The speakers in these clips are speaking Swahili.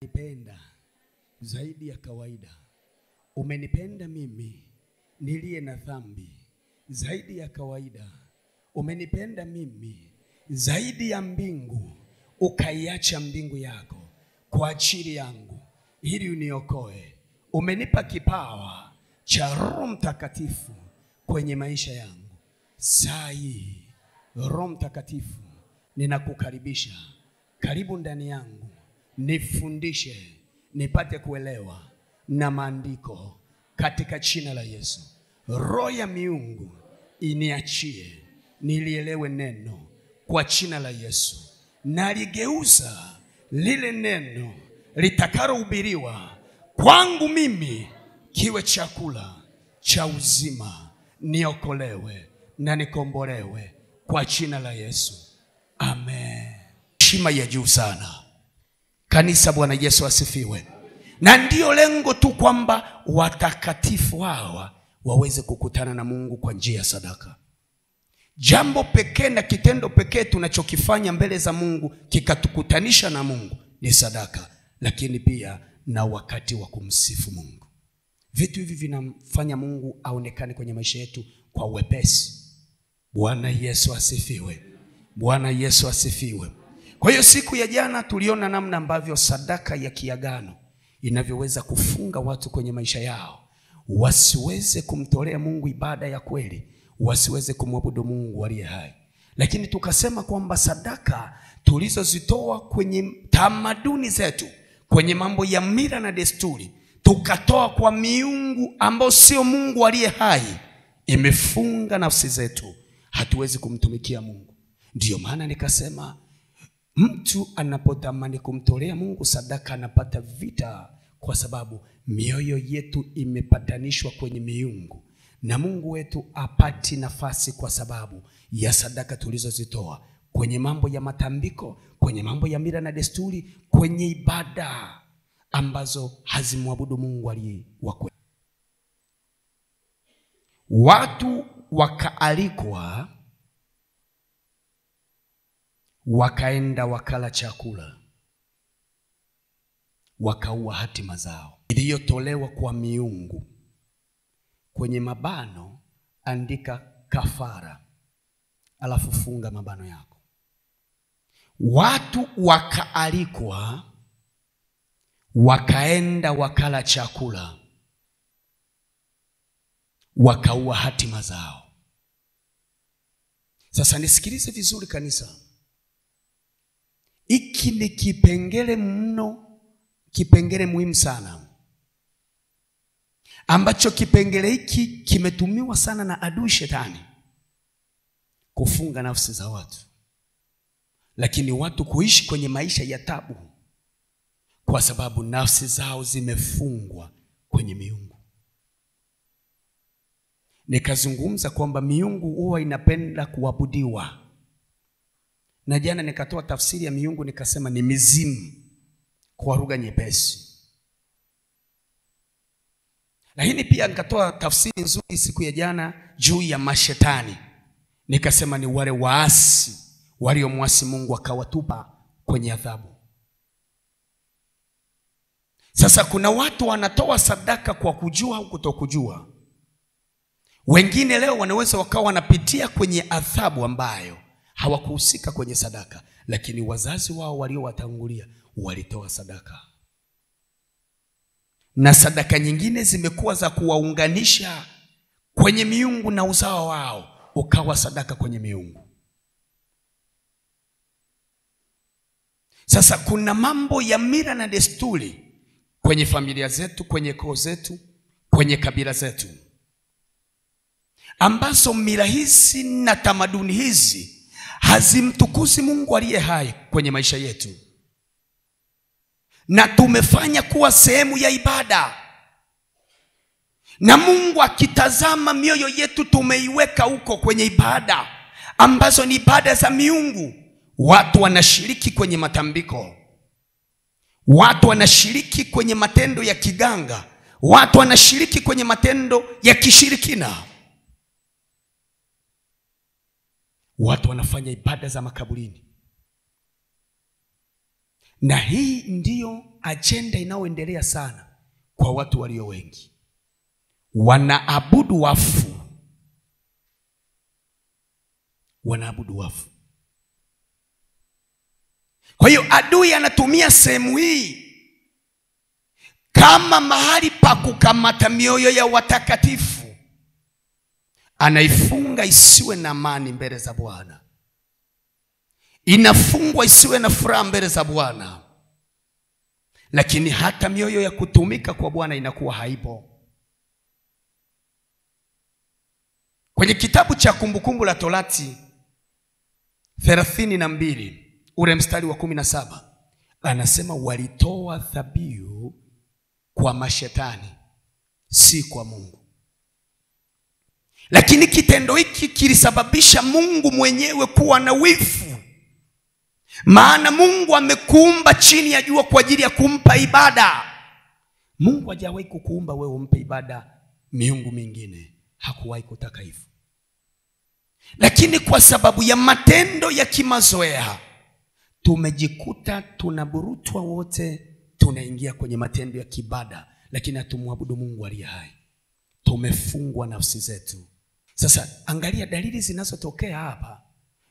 Umenipenda zaidi ya kawaida. Umenipenda mimi niliye na dhambi zaidi ya kawaida. Umenipenda mimi zaidi ya mbingu, ukaiacha mbingu yako kwa ajili yangu ili uniokoe. Umenipa kipawa cha Roho Mtakatifu kwenye maisha yangu. Saa hii Roho Mtakatifu, ninakukaribisha, karibu ndani yangu, nifundishe nipate kuelewa na maandiko katika jina la Yesu. Roho ya miungu iniachie nilielewe neno kwa jina la Yesu. Naligeuza lile neno litakalohubiriwa kwangu mimi kiwe chakula cha uzima, niokolewe na nikombolewe kwa jina la Yesu. Amen. Heshima ya juu sana. Kanisa, Bwana Yesu asifiwe. Na ndio lengo tu kwamba watakatifu hawa waweze kukutana na Mungu kwa njia ya sadaka. Jambo pekee na kitendo pekee tunachokifanya mbele za Mungu kikatukutanisha na Mungu ni sadaka, lakini pia na wakati wa kumsifu Mungu. Vitu hivi vinamfanya Mungu aonekane kwenye maisha yetu kwa wepesi. Bwana Yesu asifiwe. Bwana Yesu asifiwe. Kwa hiyo siku ya jana tuliona namna ambavyo sadaka ya kiagano inavyoweza kufunga watu kwenye maisha yao, wasiweze kumtolea Mungu ibada ya kweli, wasiweze kumwabudu Mungu aliye hai. Lakini tukasema kwamba sadaka tulizozitoa kwenye tamaduni zetu, kwenye mambo ya mila na desturi, tukatoa kwa miungu ambao sio Mungu aliye hai, imefunga nafsi zetu, hatuwezi kumtumikia Mungu. Ndiyo maana nikasema mtu anapotamani kumtolea Mungu sadaka anapata vita, kwa sababu mioyo yetu imepatanishwa kwenye miungu, na Mungu wetu apati nafasi kwa sababu ya sadaka tulizozitoa kwenye mambo ya matambiko, kwenye mambo ya mila na desturi, kwenye ibada ambazo hazimwabudu Mungu aliye wa kweli. Watu wakaalikwa, wakaenda wakala chakula, wakaua hatima zao iliyotolewa kwa miungu. Kwenye mabano andika kafara, alafu funga mabano yako. Watu wakaalikwa, wakaenda wakala chakula, wakaua hatima zao. Sasa nisikilize vizuri kanisa. Hiki ni kipengele mno, kipengele muhimu sana, ambacho kipengele hiki kimetumiwa sana na adui shetani kufunga nafsi za watu, lakini watu kuishi kwenye maisha ya tabu kwa sababu nafsi zao zimefungwa kwenye miungu. Nikazungumza kwamba miungu huwa inapenda kuabudiwa, na jana nikatoa tafsiri ya miungu, nikasema ni mizimu kwa lugha nyepesi. Lakini pia nikatoa tafsiri nzuri siku ya jana juu ya mashetani, nikasema ni wale waasi waliomwasi Mungu akawatupa kwenye adhabu. Sasa kuna watu wanatoa sadaka kwa kujua au kutokujua. Wengine leo wanaweza wakawa wanapitia kwenye adhabu ambayo hawakuhusika kwenye sadaka, lakini wazazi wao waliowatangulia walitoa sadaka, na sadaka nyingine zimekuwa za kuwaunganisha kwenye miungu na uzao wao, ukawa sadaka kwenye miungu. Sasa kuna mambo ya mila na desturi kwenye familia zetu, kwenye koo zetu, kwenye kabila zetu, ambazo mila hizi na tamaduni hizi hazimtukuzi Mungu aliye hai kwenye maisha yetu, na tumefanya kuwa sehemu ya ibada. Na Mungu akitazama mioyo yetu tumeiweka huko kwenye ibada ambazo ni ibada za miungu. Watu wanashiriki kwenye matambiko, watu wanashiriki kwenye matendo ya kiganga, watu wanashiriki kwenye matendo ya kishirikina, watu wanafanya ibada za makaburini. Na hii ndiyo ajenda inayoendelea sana kwa watu walio wengi. Wanaabudu wafu. Wanaabudu wafu. Kwa hiyo adui anatumia sehemu hii kama mahali pa kukamata mioyo ya watakatifu. Anaifunga isiwe na amani mbele za Bwana. Inafungwa isiwe na furaha mbele za Bwana. Lakini hata mioyo ya kutumika kwa Bwana inakuwa haipo. Kwenye kitabu cha Kumbukumbu la Torati 32 ule mstari wa 17 anasema walitoa dhabihu kwa mashetani, si kwa Mungu. Lakini kitendo hiki kilisababisha Mungu mwenyewe kuwa na wivu. Maana Mungu amekuumba chini ya jua kwa ajili ya kumpa ibada. Mungu hajawahi kukuumba wewe umpe ibada miungu mingine. Hakuwahi kutaka hivyo. Lakini kwa sababu ya matendo ya kimazoea, tumejikuta tunaburutwa wote, tunaingia kwenye matendo ya kibada, lakini hatumwabudu Mungu aliye hai. Tumefungwa nafsi zetu. Sasa angalia dalili zinazotokea hapa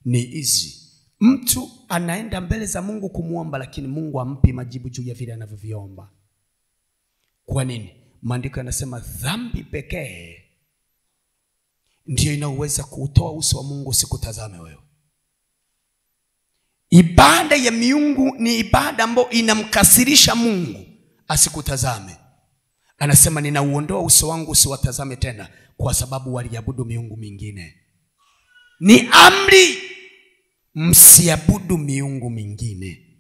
ni hizi. Mtu anaenda mbele za Mungu kumuomba, lakini Mungu hampi majibu juu ya vile anavyoviomba. Kwa nini? Maandiko yanasema dhambi pekee ndiyo inaweza kuutoa uso wa Mungu usikutazame wewe. Ibada ya miungu ni ibada ambayo inamkasirisha Mungu asikutazame. Anasema ninauondoa uso wangu usiwatazame tena, kwa sababu waliabudu miungu mingine. Ni amri, msiabudu miungu mingine.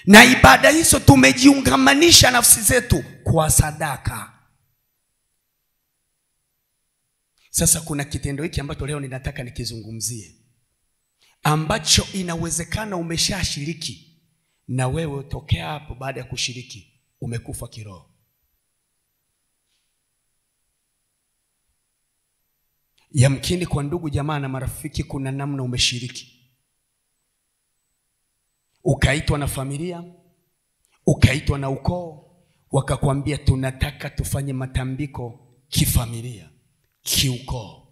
Na ibada hizo tumejiungamanisha nafsi zetu kwa sadaka. Sasa kuna kitendo hiki ambacho leo ninataka nikizungumzie, ambacho inawezekana umeshashiriki na wewe tokea hapo baada ya kushiriki umekufa kiroho. Yamkini kwa ndugu jamaa na marafiki kuna namna umeshiriki. Ukaitwa na familia, ukaitwa na ukoo, wakakwambia tunataka tufanye matambiko kifamilia, kiukoo.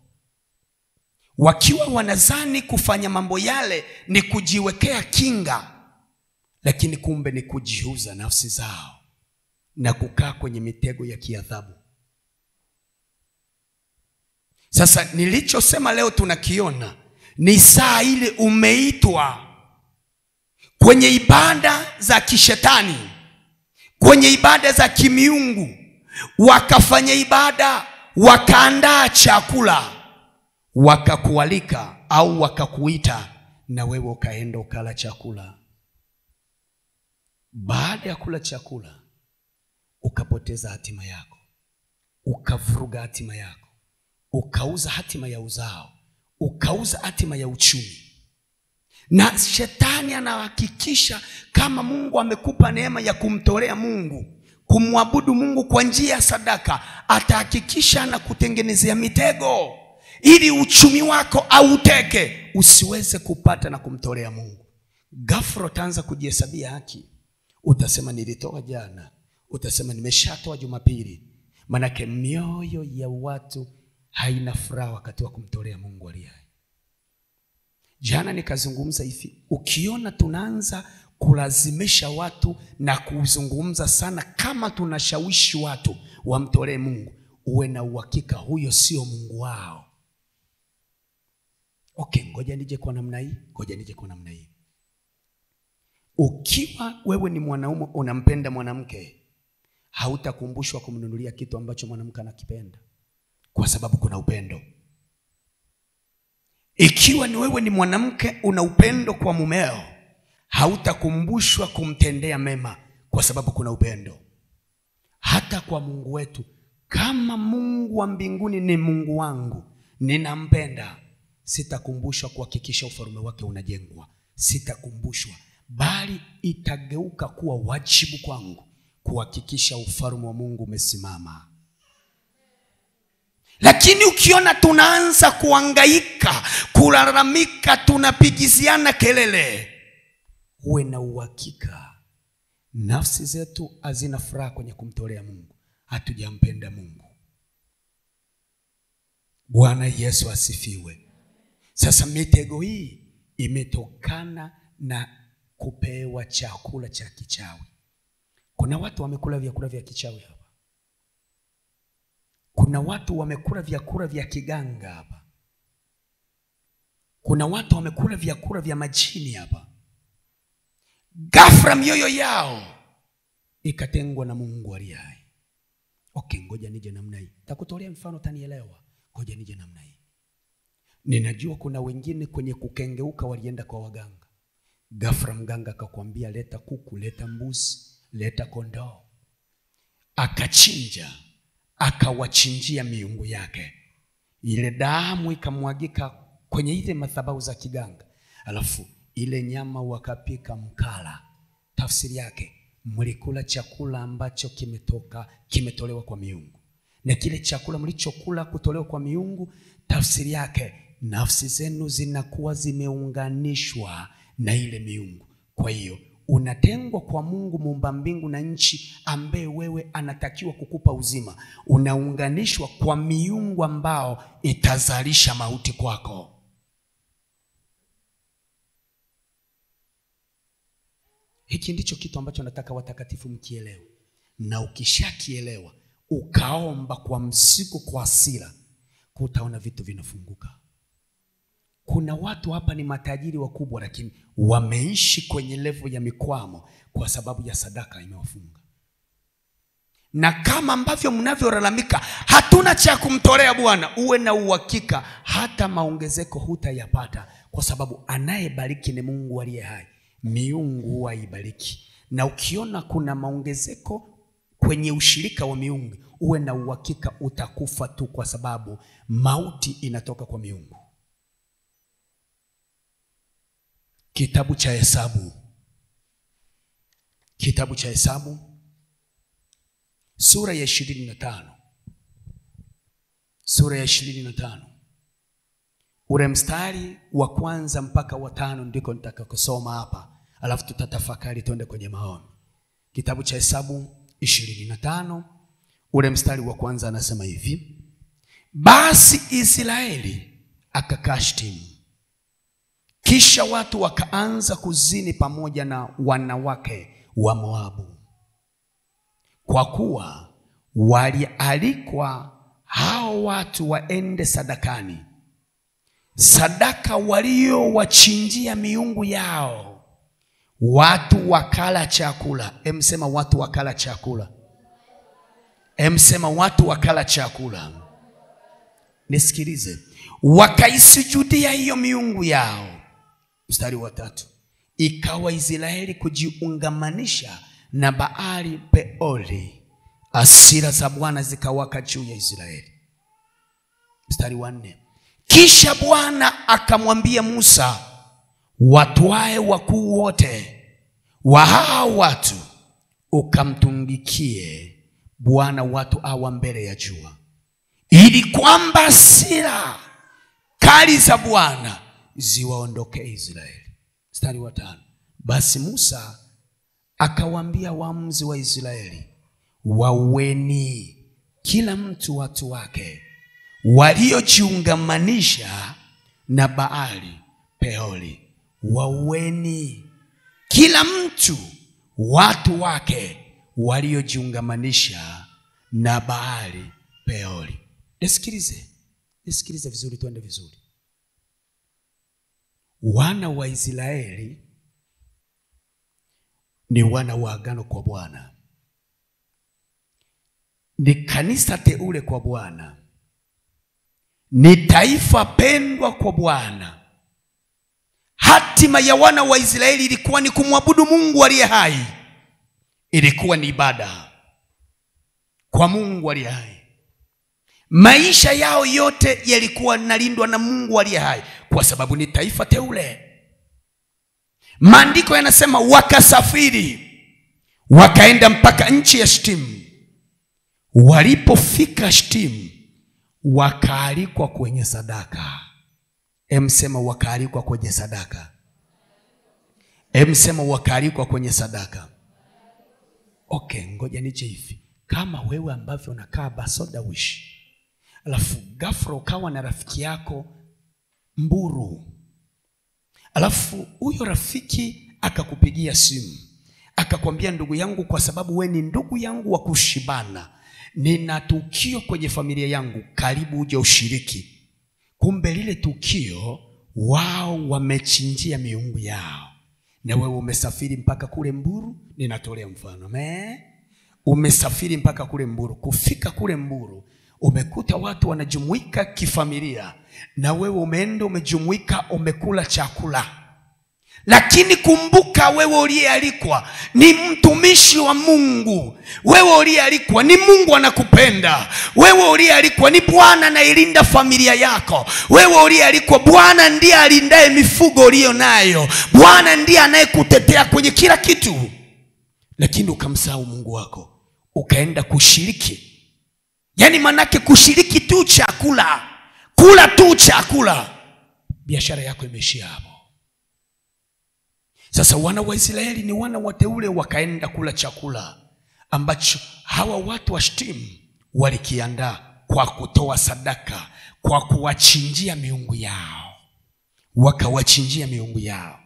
Wakiwa wanazani kufanya mambo yale ni kujiwekea kinga, lakini kumbe ni kujiuza nafsi zao na kukaa kwenye mitego ya kiadhabu. Sasa nilichosema leo tunakiona ni saa ile umeitwa kwenye ibada za kishetani, kwenye ibada za kimiungu, wakafanya ibada, wakaandaa chakula, wakakualika au wakakuita, na wewe ukaenda ukala chakula. Baada ya kula chakula ukapoteza hatima yako, ukavuruga hatima yako, ukauza hatima ya uzao, ukauza hatima ya uchumi. Na shetani anahakikisha kama Mungu amekupa neema ya kumtolea Mungu, kumwabudu Mungu kwa njia ya sadaka, atahakikisha na kutengenezea mitego ili uchumi wako auteke usiweze kupata na kumtolea Mungu. Ghafla utaanza kujihesabia haki. Utasema nilitoa jana, utasema nimeshatoa Jumapili. Manake mioyo ya watu haina furaha wakati wa kumtolea Mungu aliye hai. Jana nikazungumza hivi, ukiona tunaanza kulazimisha watu na kuzungumza sana kama tunashawishi watu wamtolee Mungu, uwe na uhakika huyo sio Mungu wao. Okay, ngoja nije kwa namna hii. Ukiwa wewe ni mwanaume unampenda mwanamke, hautakumbushwa kumnunulia kitu ambacho mwanamke anakipenda, kwa sababu kuna upendo. Ikiwa ni wewe ni mwanamke una upendo kwa mumeo, hautakumbushwa kumtendea mema, kwa sababu kuna upendo. Hata kwa Mungu wetu, kama Mungu wa mbinguni ni Mungu wangu, ninampenda, sitakumbushwa kuhakikisha ufalme wake unajengwa. Sitakumbushwa, bali itageuka kuwa wajibu kwangu kuhakikisha ufalme wa Mungu umesimama. Lakini ukiona tunaanza kuhangaika, kulalamika, tunapigiziana kelele, uwe na uhakika nafsi zetu hazina furaha kwenye kumtolea Mungu. Hatujampenda Mungu. Bwana Yesu asifiwe. Sasa mitego hii imetokana na kupewa chakula cha kichawi. Kuna watu wamekula vyakula vya kichawi hapa. Kuna watu wamekula vyakula vya kiganga hapa. Kuna watu wamekula vyakula vya majini hapa. Ghafla mioyo yao ikatengwa na Mungu aliye hai. Okay, ngoja nije namna hii. Nitakutolea mfano utanielewa. Ngoja nije namna hii. Ninajua kuna wengine kwenye kukengeuka walienda kwa waganga. Ghafla mganga akakwambia leta kuku, leta mbuzi, leta kondoo. Akachinja, akawachinjia miungu yake. Ile damu ikamwagika kwenye ile madhabahu za kiganga. Alafu ile nyama wakapika mkala. Tafsiri yake, mlikula chakula ambacho kimetolewa kwa miungu. Na kile chakula mlichokula kutolewa kwa miungu, tafsiri yake nafsi zenu zinakuwa zimeunganishwa na ile miungu. Kwa hiyo unatengwa kwa Mungu muumba mbingu na nchi, ambaye wewe anatakiwa kukupa uzima. Unaunganishwa kwa miungu ambao itazalisha mauti kwako. Hiki ndicho kitu ambacho nataka watakatifu mkielewe. Na ukishakielewa, ukaomba kwa msiku, kwa hasira, utaona vitu vinafunguka. Kuna watu hapa ni matajiri wakubwa, lakini wameishi kwenye level ya mikwamo kwa sababu ya sadaka imewafunga. Na kama ambavyo mnavyolalamika hatuna cha kumtolea Bwana, uwe na uhakika hata maongezeko hutayapata, kwa sababu anayebariki ni Mungu aliye hai. Miungu huwa ibariki. Na ukiona kuna maongezeko kwenye ushirika wa miungu, uwe na uhakika utakufa tu, kwa sababu mauti inatoka kwa miungu. Kitabu cha Hesabu. Kitabu cha Hesabu sura ya 25. Sura ya 25. Ule mstari wa kwanza mpaka wa 5 ndiko nitakakosoma hapa. Alafu tutatafakari tuende kwenye maombi. Kitabu cha Hesabu 25 ule mstari wa kwanza anasema hivi: basi Israeli akakaa Shitimu. Kisha watu wakaanza kuzini pamoja na wanawake wa Moabu, kwa kuwa walialikwa hao watu waende sadakani, sadaka waliowachinjia miungu yao. Watu wakala chakula. Emsema watu wakala chakula. Emsema watu wakala chakula. Nisikilize. Wakaisujudia hiyo miungu yao. Mstari wa 3. Ikawa Israeli kujiungamanisha na Baali Peori, hasira za Bwana zikawaka juu ya Israeli. Mstari wa 4. Kisha Bwana akamwambia Musa, watwae wakuu wote wa hao watu, ukamtungikie Bwana watu hawa mbele ya jua, ili kwamba hasira kali za Bwana ziwaondoke Israeli. Mstari wa 5. Basi Musa akawaambia waamuzi wa Israeli, waueni kila mtu watu wake waliojiungamanisha na Baali Peori. Waueni kila mtu watu wake waliojiungamanisha na Baali Peori. Nisikilize vizuri, tuende vizuri. Wana wa Israeli ni wana wa agano kwa Bwana. Ni kanisa teule kwa Bwana. Ni taifa pendwa kwa Bwana. Hatima ya wana wa Israeli ilikuwa ni kumwabudu Mungu aliye hai. Ilikuwa ni ibada kwa Mungu aliye hai. Maisha yao yote yalikuwa nalindwa na Mungu aliye hai, kwa sababu ni taifa teule. Maandiko yanasema wakasafiri, wakaenda mpaka nchi ya Shitimu. Walipofika Shitimu, wakaalikwa kwenye sadaka. Sema wakaalikwa kwenye sadaka. Sema wakaalikwa kwenye sadaka. Okay, ngoja niche hivi. Kama wewe ambavyo unakaa Basoda Wish, alafu ghafla ukawa na rafiki yako Mburu, alafu huyo rafiki akakupigia simu akakwambia, ndugu yangu, kwa sababu we ni ndugu yangu wa kushibana, nina tukio kwenye familia yangu, karibu uje ushiriki. Kumbe lile tukio wao wamechinjia miungu yao, na wewe umesafiri mpaka kule Mburu. Ninatolea mfano, umesafiri mpaka kule Mburu. Kufika kule Mburu umekuta watu wanajumuika kifamilia, na wewe umeenda umejumuika, umekula chakula. Lakini kumbuka, wewe uliyealikwa ni mtumishi wa Mungu. Wewe uliyealikwa ni Mungu anakupenda. Wewe uliyealikwa ni Bwana anailinda familia yako. Wewe uliyealikwa, Bwana ndiye alindaye mifugo uliyo nayo. Bwana ndiye anayekutetea kwenye kila kitu. Lakini ukamsahau Mungu wako, ukaenda kushiriki. Yaani manake kushiriki tu chakula, kula tu chakula, biashara yako imeishia hapo. Sasa wana wa Israeli ni wana wateule, wakaenda kula chakula ambacho hawa watu wa Shitimu walikiandaa kwa kutoa sadaka, kwa kuwachinjia miungu yao. Wakawachinjia miungu yao.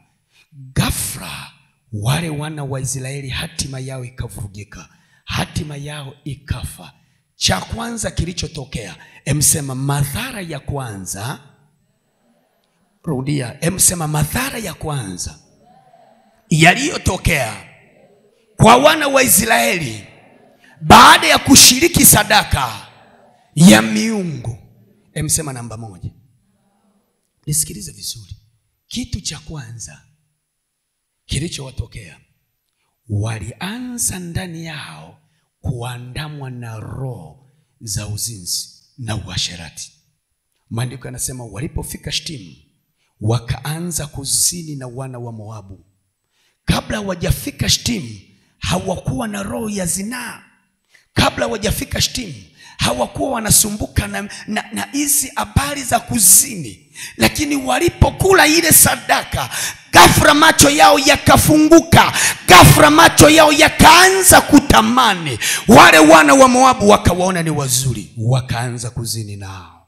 Ghafla wale wana wa Israeli hatima yao ikavurugika, hatima yao ikafa. Cha kwanza kilichotokea, sema madhara ya kwanza. Rudia, sema madhara ya kwanza yaliyotokea kwa wana wa Israeli baada ya kushiriki sadaka ya miungu. Sema namba 1. Nisikilize vizuri. Kitu cha kwanza kilichowatokea, walianza ndani yao kuandamwa na roho za uzinzi na uasherati. Maandiko yanasema walipofika Shitimu wakaanza kuzini na wana wa Moabu. Kabla wajafika Shitimu hawakuwa na roho ya zinaa. Kabla wajafika Shitimu hawakuwa wanasumbuka na hizi habari za kuzini. Lakini walipokula ile sadaka, ghafla macho yao yakafunguka, ghafla macho yao yakaanza kutamani. Wale wana wa Moabu wakawaona ni wazuri, wakaanza kuzini nao.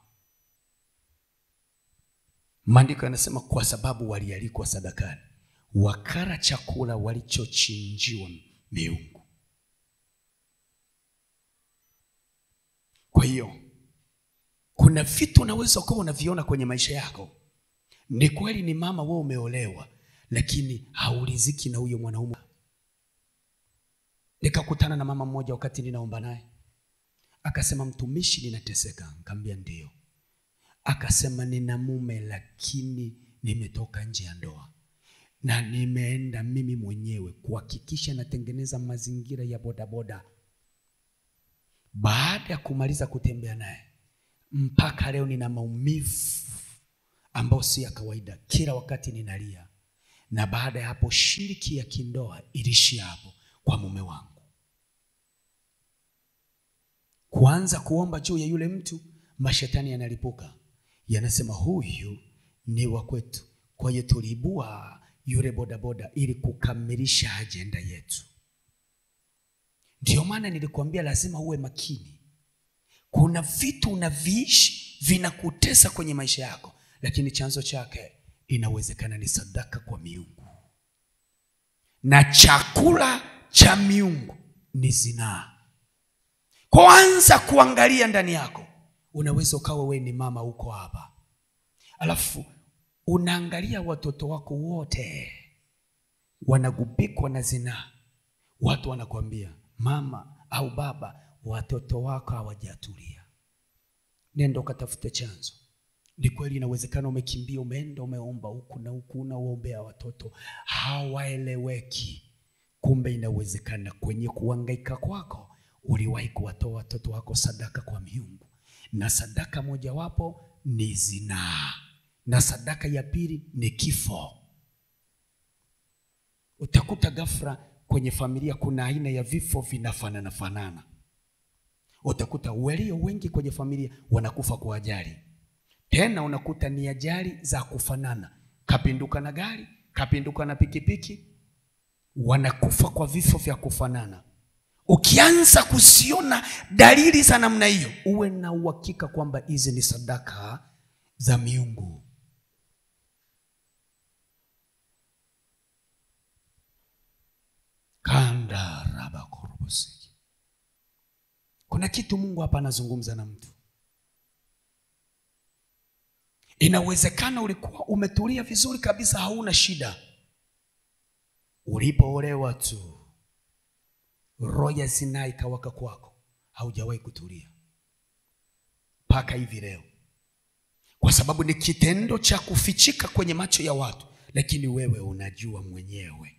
Maandiko yanasema kwa sababu walialikwa sadakani, wakala chakula walichochinjiwa miungu. Kwa hiyo kuna vitu unaweza kuwa unaviona kwenye maisha yako. Ni kweli ni mama wewe umeolewa, lakini hauliziki na huyo mwanaume. Nikakutana na mama mmoja wakati ninaomba naye. Akasema, mtumishi, ninateseka. Nikamwambia ndio. Akasema, nina mume lakini nimetoka nje ya ndoa, na nimeenda mimi mwenyewe kuhakikisha natengeneza mazingira ya bodaboda. Baada ya kumaliza kutembea naye, mpaka leo nina maumivu ambao si ya kawaida. Kila wakati ninalia. Na baada ya hapo shiriki ya kindoa ilishia hapo kwa mume wangu. Kuanza kuomba juu ya yule mtu, mashetani yanalipuka. Yanasema huyu ni wa kwetu. Kwa hiyo tuliibua yule bodaboda ili kukamilisha ajenda yetu. Ndio maana nilikwambia lazima uwe makini. Kuna vitu unaviishi vinakutesa kwenye maisha yako, lakini chanzo chake inawezekana ni sadaka kwa miungu. Na chakula cha miungu ni zinaa. Kwanza kuangalia ndani yako. Unaweza ukawa wewe ni mama uko hapa, alafu unaangalia watoto wako wote wanagubikwa na zinaa. Watu wanakuambia, mama au baba, watoto wako hawajatulia, nenda ukatafute chanzo. Ni kweli inawezekana umekimbia, umeenda umeomba huku na huku, unaombea watoto hawaeleweki. Kumbe inawezekana kwenye kuhangaika kwako uliwahi kuwatoa watoto wako sadaka kwa miungu. Na sadaka moja wapo ni zinaa, na sadaka ya pili ni kifo. Utakuta ghafla kwenye familia kuna aina ya vifo vinafanana. Utakuta walio wengi kwenye familia wanakufa kwa ajali. Tena unakuta ni ajali za kufanana. Kapinduka na gari, kapinduka na pikipiki, wanakufa kwa vifo vya kufanana. Ukianza kusiona dalili za namna hiyo, uwe na uhakika kwamba hizi ni sadaka za miungu. Kanda raba korobosiki. Kuna kitu Mungu hapa anazungumza na mtu. Inawezekana ulikuwa umetulia vizuri kabisa, hauna shida. Ulipoolewa tu, roho ya zinaa ikawaka kwako, haujawahi kutulia mpaka hivi leo. Kwa sababu ni kitendo cha kufichika kwenye macho ya watu, lakini wewe unajua mwenyewe.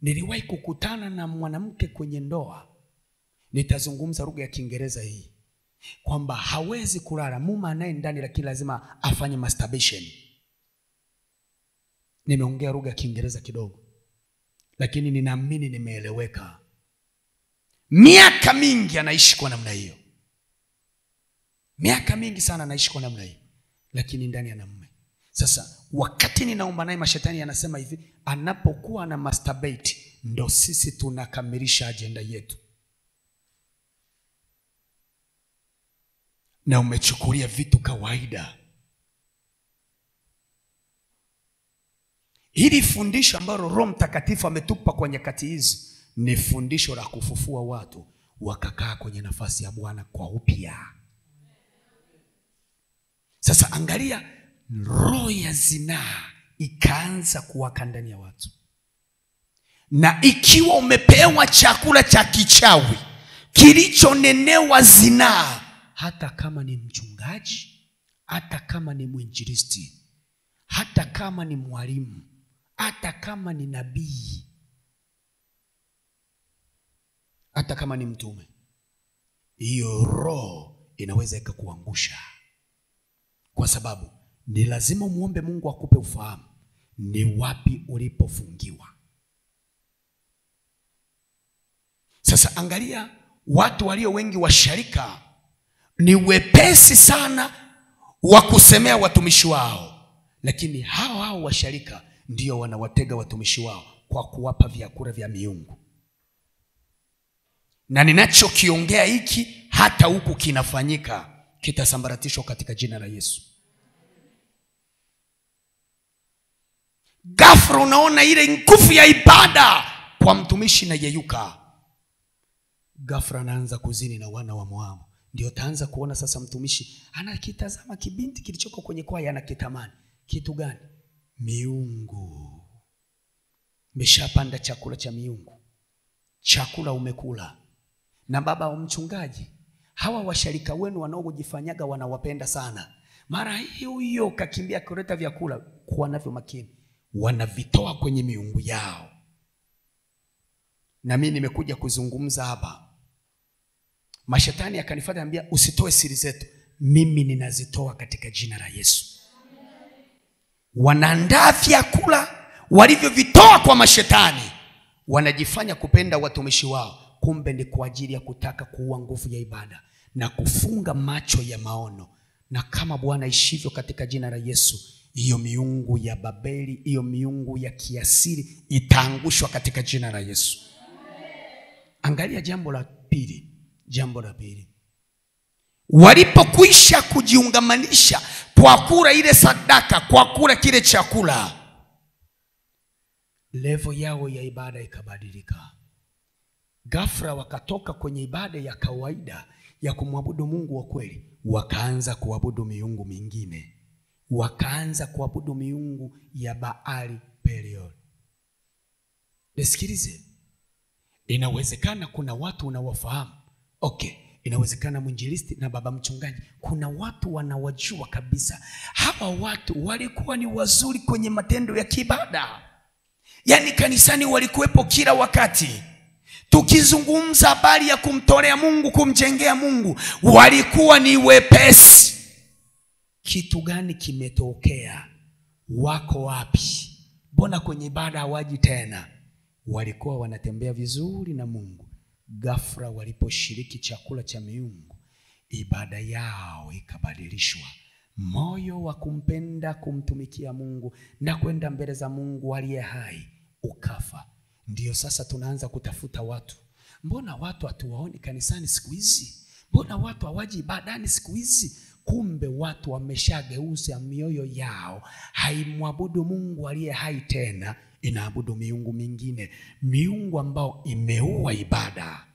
Niliwahi kukutana na mwanamke kwenye ndoa, nitazungumza lugha ya Kiingereza hii, kwamba hawezi kulala mume anaye ndani, lakini lazima afanye masturbation. Nimeongea lugha ya Kiingereza kidogo, lakini ninaamini nimeeleweka. Miaka mingi anaishi kwa namna hiyo. Miaka mingi sana anaishi kwa namna hiyo, lakini ndani ana mume. Sasa wakati ninaomba naye, mashetani yanasema hivi, anapokuwa na masturbate ndo sisi tunakamilisha agenda yetu. Na umechukulia vitu kawaida. Hili fundisho ambalo Roho Mtakatifu ametupa kwa nyakati hizi ni fundisho la kufufua watu wakakaa kwenye nafasi ya Bwana kwa upya. Sasa angalia, roho ya zinaa ikaanza kuwaka ndani ya watu. Na ikiwa umepewa chakula cha kichawi kilichonenewa zinaa, hata kama ni mchungaji, hata kama ni mwinjilisti, hata kama ni mwalimu, hata kama ni nabii, hata kama ni mtume, hiyo roho inaweza ikakuangusha. Kwa sababu ni lazima muombe Mungu akupe ufahamu ni wapi ulipofungiwa. Sasa angalia, watu walio wengi wa sharika ni wepesi sana wa kusemea watumishi wao, lakini hao wa sharika ndio wanawatega watumishi wao kwa kuwapa vyakula vya miungu. Na ninachokiongea hiki hata huku kinafanyika, kitasambaratishwa katika jina la Yesu. Ghafla unaona ile nguvu ya ibada kwa mtumishi na yeyuka. Ghafla anaanza kuzini na wana wa Moabu. Ndio taanza kuona sasa mtumishi anakitazama kibinti kilichoko kwenye kwaya, anakitamani. Kitu gani? Miungu. Meshapanda chakula cha miungu. Chakula umekula. Na baba wa mchungaji, hawa washarika wenu wanaojifanyaga wanawapenda sana, mara hiyo kakimbia kuleta vyakula, kuwa navyo makini, wanavitoa kwenye miungu yao. Na mimi nimekuja kuzungumza hapa, mashetani akanifuata ambia usitoe siri zetu. Mimi ninazitoa katika jina la Yesu. Wanaandaa vyakula walivyovitoa kwa mashetani, wanajifanya kupenda watumishi wao, kumbe ni kwa ajili ya kutaka kuua nguvu ya ibada na kufunga macho ya maono. Na kama Bwana ishivyo katika jina la Yesu, hiyo miungu ya Babeli, hiyo miungu ya kiasili itaangushwa katika jina la Yesu. Angalia jambo la pili. Jambo la pili, walipokwisha kujiungamanisha kwa kula ile sadaka, kwa kula kile chakula, level yao ya ibada ikabadilika. Ghafla wakatoka kwenye ibada ya kawaida ya kumwabudu Mungu wa kweli, wakaanza kuabudu miungu mingine. Wakaanza kuabudu miungu ya Baali Peor. Nisikilize, inawezekana kuna watu unawafahamu. Okay, inawezekana mwinjilisti na baba mchungaji, kuna watu wanawajua kabisa. Hawa watu walikuwa ni wazuri kwenye matendo ya kibada. Yaani kanisani walikuwepo kila wakati. Tukizungumza habari ya kumtolea Mungu, kumjengea Mungu, walikuwa ni wepesi. Kitu gani kimetokea? Wako wapi? Mbona kwenye ibada hawaji tena? Walikuwa wanatembea vizuri na Mungu. ghafla waliposhiriki chakula cha miungu, ibada yao ikabadilishwa. Moyo wa kumpenda kumtumikia Mungu na kwenda mbele za Mungu aliye hai ukafa. Ndiyo sasa tunaanza kutafuta watu. Mbona watu hatuwaoni kanisani siku hizi? Mbona watu hawaji ibadani siku hizi? Kumbe watu wameshageuza mioyo yao, haimwabudu Mungu aliye hai tena, inaabudu miungu mingine, miungu ambao imeua ibada.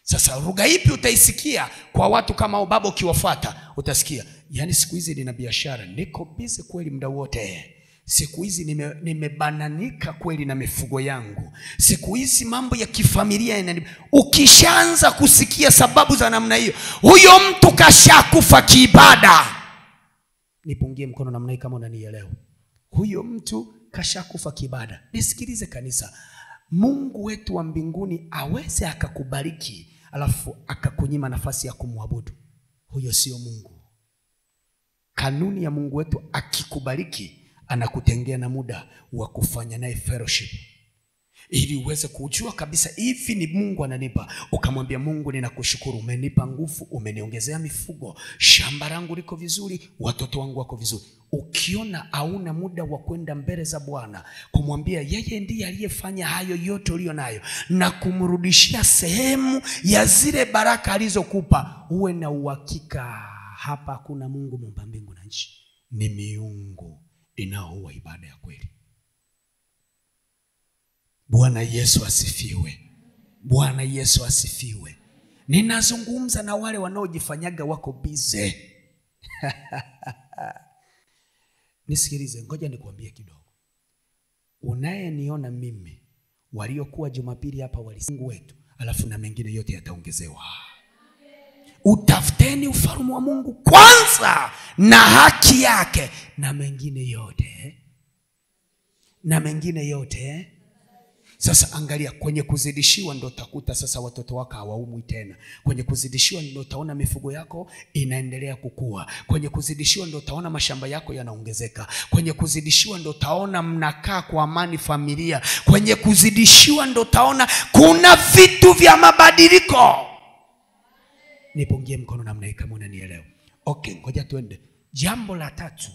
Sasa lugha ipi utaisikia kwa watu kama baba ukiwafuata? Utasikia, yani siku hizi nina biashara, niko busy kweli muda wote. Siku hizi nimebananika kweli na mifugo yangu. Siku hizi mambo ya kifamilia ukishaanza kusikia sababu za namna hiyo, huyo mtu kashakufa kiibada. Nipungie mkono namna hii kama unanielewa. Huyo mtu kashakufa kiibada. Nisikilize kanisa. Mungu wetu wa mbinguni aweze akakubariki alafu akakunyima nafasi ya kumwabudu. Huyo sio Mungu. Kanuni ya Mungu wetu, akikubariki anakutengea na muda wa kufanya naye fellowship, ili uweze kujua kabisa hivi ni Mungu ananipa. Ukamwambia Mungu, ninakushukuru, umenipa nguvu, umeniongezea mifugo, shamba langu liko vizuri, watoto wangu wako vizuri. Ukiona hauna muda wa kwenda mbele za Bwana kumwambia yeye ndiye aliyefanya hayo yote uliyo nayo na kumrudishia sehemu ya zile baraka alizokupa, uwe na uhakika hapa hakuna Mungu muumba mbingu na nchi, ni miungu inaoua ibada ya kweli. Bwana Yesu asifiwe. Bwana Yesu asifiwe. Ninazungumza na wale wanaojifanyaga wako busy. Nisikilize, ngoja nikuambie kidogo. Unayeniona mimi, waliokuwa Jumapili hapa walisingu wetu, alafu na mengine yote yataongezewa. Utafuteni ufalme wa Mungu kwanza na haki yake, na mengine yote. Sasa angalia, kwenye kuzidishiwa ndo utakuta sasa watoto wako hawaumwi tena. Kwenye kuzidishiwa ndo utaona mifugo yako inaendelea kukua. Kwenye kuzidishiwa ndo utaona mashamba yako yanaongezeka. Kwenye kuzidishiwa ndo utaona mnakaa kwa amani familia. Kwenye kuzidishiwa ndo utaona kuna vitu vya mabadiliko. Nipungie mkono namna hii kama unanielewa. Okay, ngoja tuende. Jambo la tatu,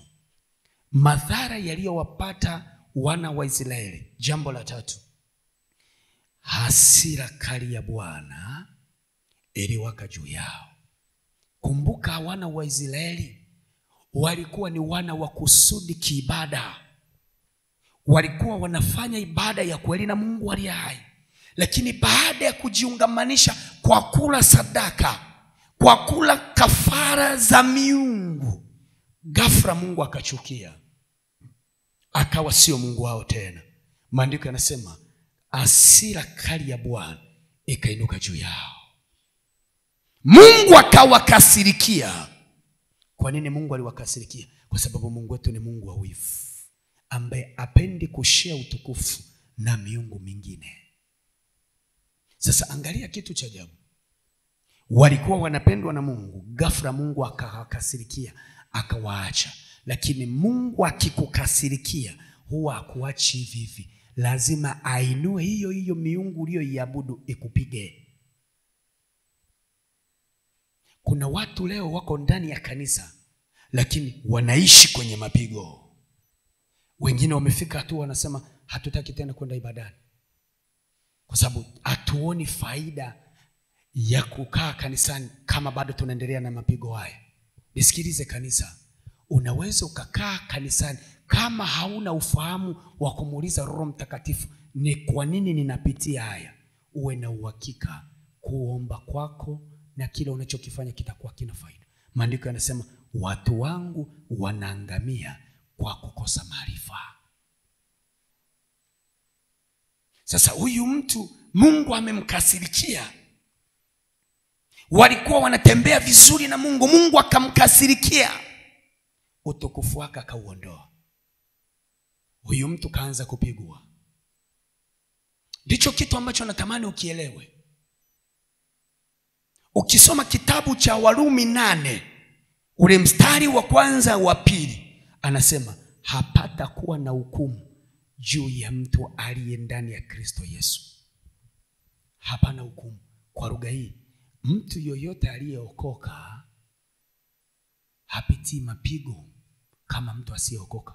madhara yaliyowapata wana wa Israeli. Jambo la tatu, hasira kali ya Bwana iliwaka juu yao. Kumbuka, wana wa Israeli walikuwa ni wana wa kusudi kiibada. Walikuwa wanafanya ibada ya kweli na Mungu aliye hai. Lakini baada ya kujiungamanisha kwa kula sadaka, kwa kula kafara za miungu, ghafla Mungu akachukia, akawa sio Mungu wao tena. Maandiko yanasema hasira kali ya Bwana ikainuka juu yao. Mungu akawakasirikia. Kwa nini Mungu aliwakasirikia? Kwa sababu Mungu wetu ni Mungu wa wivu, ambaye hapendi kushare utukufu na miungu mingine. Sasa angalia kitu cha ajabu. Walikuwa wanapendwa na Mungu, ghafla Mungu akawakasirikia, akawaacha. Lakini Mungu akikukasirikia huwa hakuachi hivi. Lazima ainue hiyo miungu uliyoiabudu ikupige. Kuna watu leo wako ndani ya kanisa lakini wanaishi kwenye mapigo. Wengine wamefika hatua wanasema hatutaki tena kwenda ibadani kwa sababu hatuoni faida ya kukaa kanisani kama bado tunaendelea na mapigo haya. Nisikilize kanisa, unaweza ukakaa kanisani kama hauna ufahamu wa kumuuliza Roho Mtakatifu, ni kwa nini ninapitia haya? Uwe na uhakika kuomba kwako na kile unachokifanya kitakuwa kina faida. Maandiko yanasema watu wangu wanaangamia kwa kukosa maarifa. Sasa huyu mtu Mungu amemkasirikia. Walikuwa wanatembea vizuri na Mungu, Mungu akamkasirikia, utukufu wake akauondoa. Huyu mtu kaanza kupigwa. Ndicho kitu ambacho natamani ukielewe. Ukisoma kitabu cha Warumi 8 ule mstari wa kwanza wa pili, anasema hapata kuwa na hukumu juu ya mtu aliye ndani ya Kristo Yesu. Hapana hukumu. Kwa lugha hii, mtu yoyote aliyeokoka hapitii mapigo kama mtu asiyeokoka.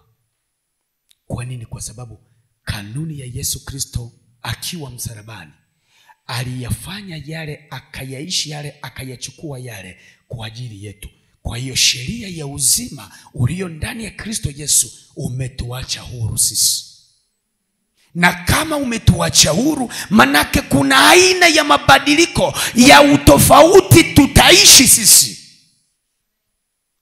Kwa nini? Kwa sababu kanuni ya Yesu Kristo akiwa msalabani aliyafanya yale, akayaishi yale, akayachukua yale kwa ajili yetu. Kwa hiyo sheria ya uzima ulio ndani ya Kristo Yesu umetuacha huru sisi. Na kama umetuacha huru, manake kuna aina ya mabadiliko ya utofauti tutaishi sisi.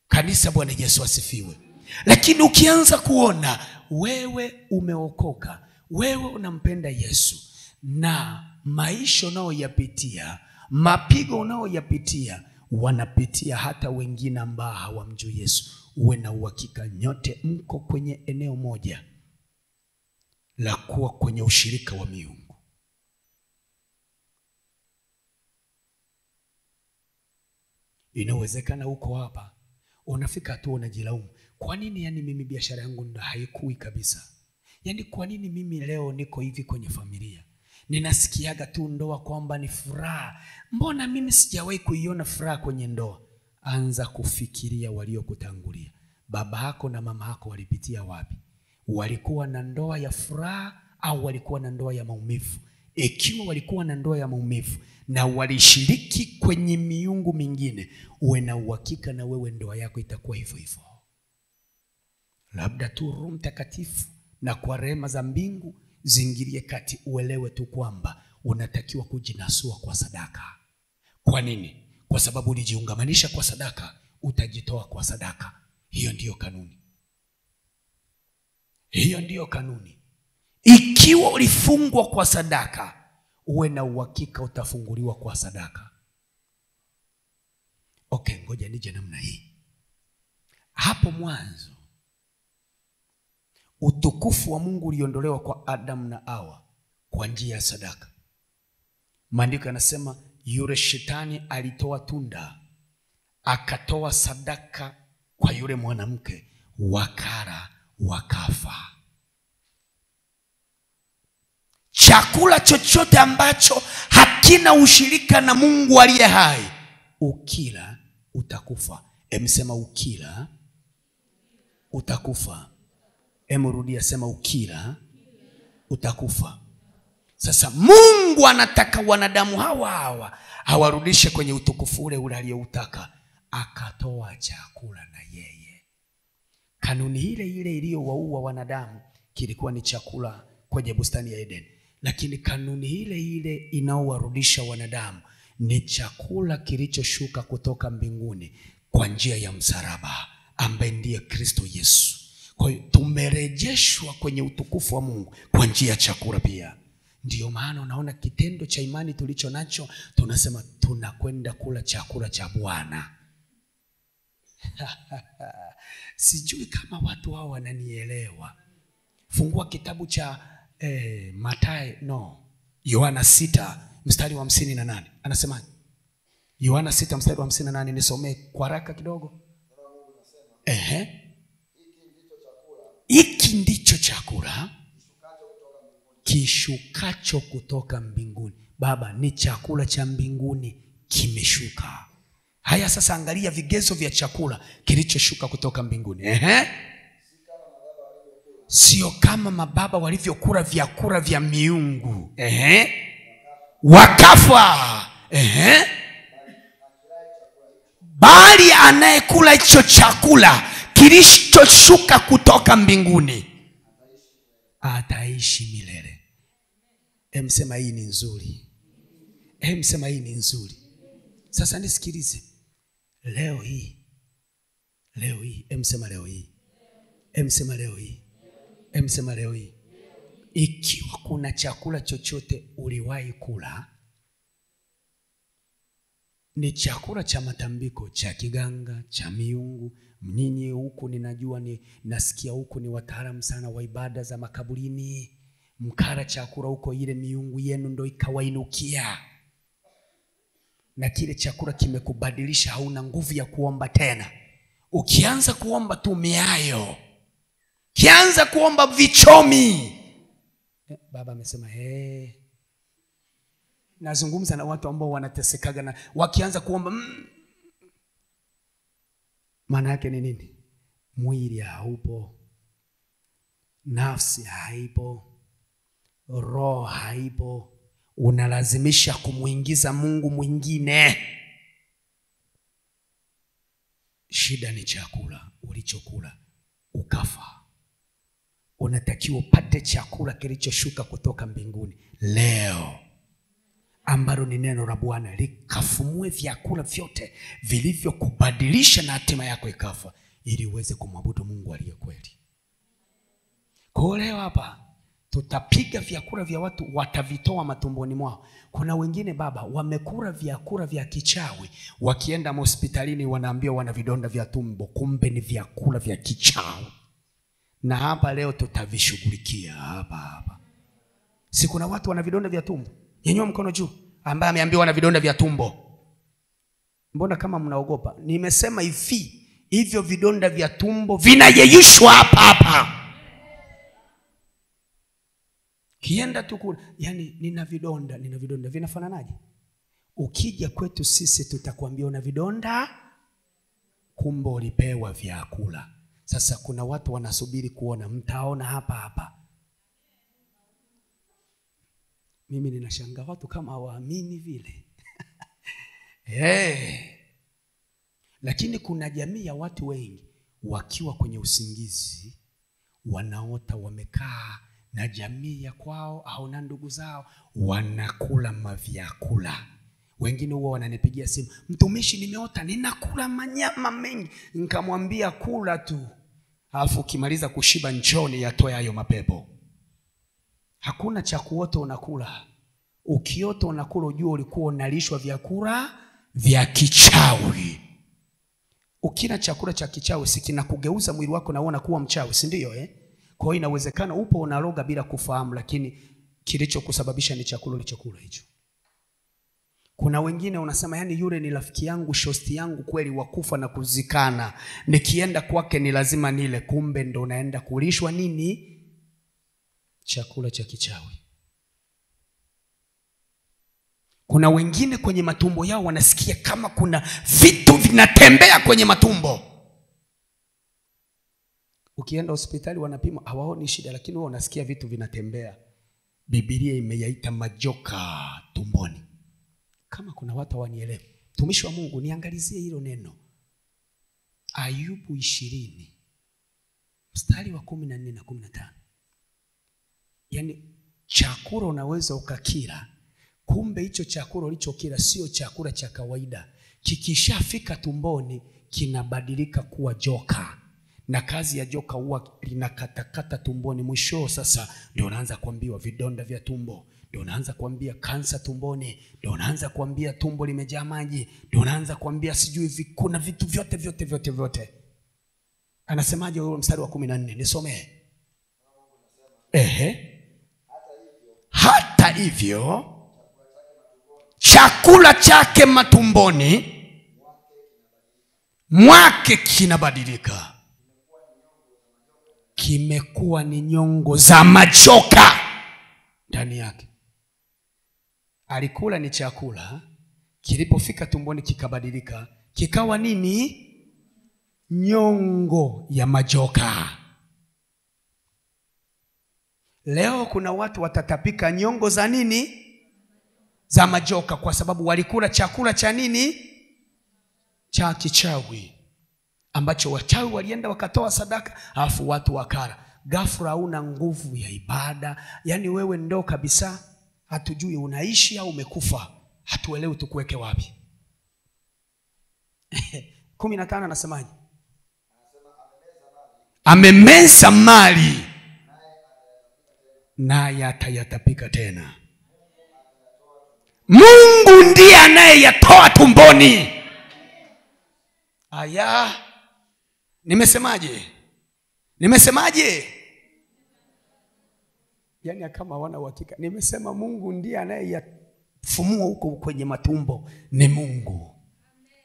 Kanisa, Bwana Yesu asifiwe. Lakini ukianza kuona wewe umeokoka, wewe unampenda Yesu, na maisha unayoyapitia, mapigo unayoyapitia, wanapitia hata wengine ambao hawamjui Yesu, uwe na uhakika nyote mko kwenye eneo moja la kuwa kwenye ushirika wa miungu. Inawezekana uko hapa unafika tu unajilaumu, kwa nini yani mimi biashara yangu ndo haikui kabisa? Yani kwa nini mimi leo niko hivi kwenye familia? Ninasikiaga tu ndoa kwamba ni furaha, mbona mimi sijawahi kuiona furaha kwenye ndoa? Anza kufikiria waliokutangulia. Baba yako na mama yako walipitia wapi? Walikuwa na ndoa ya furaha au walikuwa na ndoa ya maumivu? Ikiwa walikuwa na ndoa ya maumivu na walishiriki kwenye miungu mingine, uwe na uhakika na wewe ndoa yako itakuwa hivyo hivyo. Labda tu Roho Mtakatifu na kwa rehema za mbingu zingilie kati, uelewe tu kwamba unatakiwa kujinasua kwa sadaka. Kwa nini? Kwa sababu ulijiungamanisha kwa sadaka, utajitoa kwa sadaka. Hiyo ndiyo kanuni. Hiyo ndiyo kanuni. Ikiwa ulifungwa kwa sadaka, uwe na uhakika utafunguliwa kwa sadaka. Okay, ngoja nije namna hii. Hapo mwanzo utukufu wa Mungu uliondolewa kwa Adam na Hawa kwa njia ya sadaka. Maandiko yanasema yule shetani alitoa tunda, akatoa sadaka kwa yule mwanamke, wakara wakafa. Chakula chochote ambacho hakina ushirika na Mungu aliye hai, ukila utakufa. Emsema ukila utakufa. Emurudia, sema ukila utakufa. Sasa Mungu anataka wanadamu hawa hawarudishe kwenye utukufu ule aliyoutaka, akatoa chakula na yeye. Kanuni ile ile iliyowaua wanadamu kilikuwa ni chakula kwenye bustani ya Eden, lakini kanuni ile ile inaowarudisha wanadamu ni chakula kilichoshuka kutoka mbinguni kwa njia ya msalaba, ambaye ndiye Kristo Yesu. Kwa hiyo tumerejeshwa kwenye utukufu wa Mungu kwa njia ya chakula pia. Ndiyo maana unaona kitendo cha imani tulicho nacho, tunasema tunakwenda kula chakula cha Bwana. Sijui kama watu hao wananielewa. Fungua kitabu cha Yohana 6 mstari wa 58. Anasema Yohana 6 mstari wa 58, nisomee kwa haraka kidogo. Hiki ndicho chakula kishukacho kutoka mbinguni. Baba, ni chakula cha mbinguni kimeshuka. Haya, sasa angalia vigezo vya chakula kilichoshuka kutoka mbinguni. Sio kama mababa walivyokula vyakula vya miungu. Wakafa. Bali anayekula hicho chakula kilichoshuka kutoka mbinguni ataishi milele. Emsema hii ni nzuri. Emsema hii ni nzuri. Sasa nisikilize. Leo hii. Emsema leo hii. Emsema leo hii. Emsema leo hii. Ikiwa kuna chakula chochote uliwahi kula, ni chakula cha matambiko, cha kiganga, cha miungu. Mnyinyi huku ninajua nasikia huku ni wataalamu sana wa ibada za makaburini. Mkara chakula huko, ile miungu yenu ndo ikawainukia, na kile chakula kimekubadilisha, hauna nguvu ya kuomba tena. Ukianza kuomba tu miayo, kianza kuomba vichomi, Baba amesema Nazungumza na watu ambao wanatesekaga na wakianza kuomba maana yake ni nini? Mwili haupo, nafsi haipo, roho haipo. Unalazimisha kumuingiza Mungu mwingine. Shida ni chakula ulichokula ukafa. Unatakiwa upate chakula kilichoshuka kutoka mbinguni leo, ambalo ni neno la Bwana, likafumue vyakula vyote vilivyokubadilisha na hatima yako ikafa, ili uweze kumwabudu Mungu aliye kweli. Kwa leo hapa tutapiga vyakula vya watu, watavitoa matumboni mwao. Kuna wengine baba wamekula vyakula vya kichawi, wakienda hospitalini wanaambiwa wana vidonda vya tumbo, kumbe ni vyakula vya kichawi. Na hapa leo tutavishughulikia hapa. Si kuna watu wana vidonda vya tumbo? Nyanyua mkono juu ambaye ameambiwa wana vidonda vya tumbo. Mbona kama mnaogopa? Nimesema hivi, hivyo vidonda vya tumbo vinayeyushwa hapa. Kienda tu kula, yani nina vidonda vinafananaje? Ukija kwetu sisi tutakwambia una vidonda, kumbe ulipewa vyakula. Sasa kuna watu wanasubiri kuona, mtaona hapa. Mimi ninashangaa watu kama hawaamini vile. Lakini kuna jamii ya watu wengi wakiwa kwenye usingizi wanaota wamekaa na jamii ya kwao au na ndugu zao wanakula mavyakula. Wengine huwa wananipigia simu, mtumishi nimeota ninakula manyama mengi. Nikamwambia kula tu, alafu ukimaliza kushiba njoni yatoe hayo mapepo. Hakuna cha kuota unakula. Ukiota unakula ujue ulikuwa unalishwa vyakula vya kichawi. Ukila chakula cha kichawi si kinakugeuza mwili wako na uona kuwa mchawi, si ndio Kwa hiyo inawezekana upo unaroga bila kufahamu, lakini kilichokusababisha ni chakula ulichokula hicho. Kuna wengine unasema yani yule ni rafiki yangu, shosti yangu kweli wakufa na kuzikana, nikienda kwake ni lazima nile, kumbe ndo unaenda kulishwa nini? Chakula cha kichawi. Kuna wengine kwenye matumbo yao wanasikia kama kuna vitu vinatembea kwenye matumbo. Ukienda hospitali wanapima hawaoni shida, lakini wao wanasikia vitu vinatembea. Biblia imeyaita majoka tumboni. Kama kuna watu wanielewa, mtumishi wa Mungu niangalizie hilo neno. Ayubu 20 mstari wa 14 na 15. Yani chakula unaweza ukakila, kumbe hicho chakula ulichokila sio chakula cha kawaida. Kikishafika tumboni kinabadilika kuwa joka. Na kazi ya joka huwa linakatakata tumboni. Mwisho sasa ndio unaanza kuambiwa vidonda vya tumbo, ndio unaanza kuambia kansa tumboni, ndio unaanza kuambia tumbo limejaa maji, ndio unaanza kuambia sijui kuna vitu vyote. Anasemaje huo mstari wa 14? Nisomee. Hata hivyo chakula chake matumboni mwake kinabadilika, kimekuwa ni nyongo za majoka ndani yake. Alikula ni chakula, kilipofika tumboni kikabadilika, kikawa nini? Nyongo ya majoka. Leo kuna watu watatapika nyongo za nini? Za majoka, kwa sababu walikula chakula cha nini? Cha kichawi, ambacho wachawi walienda wakatoa sadaka, alafu watu wakala. Ghafla una nguvu ya ibada, yani wewe ndo kabisa hatujui unaishi au umekufa, hatuelewi tukuweke wapi. 15 anasemaje? Amemeza mali naye atayatapika tena. Mungu ndiye anayeyatoa tumboni. Aya, nimesemaje? Yani kama wana uhakika, nimesema Mungu ndiye anayeyafumua huko kwenye matumbo, ni Mungu.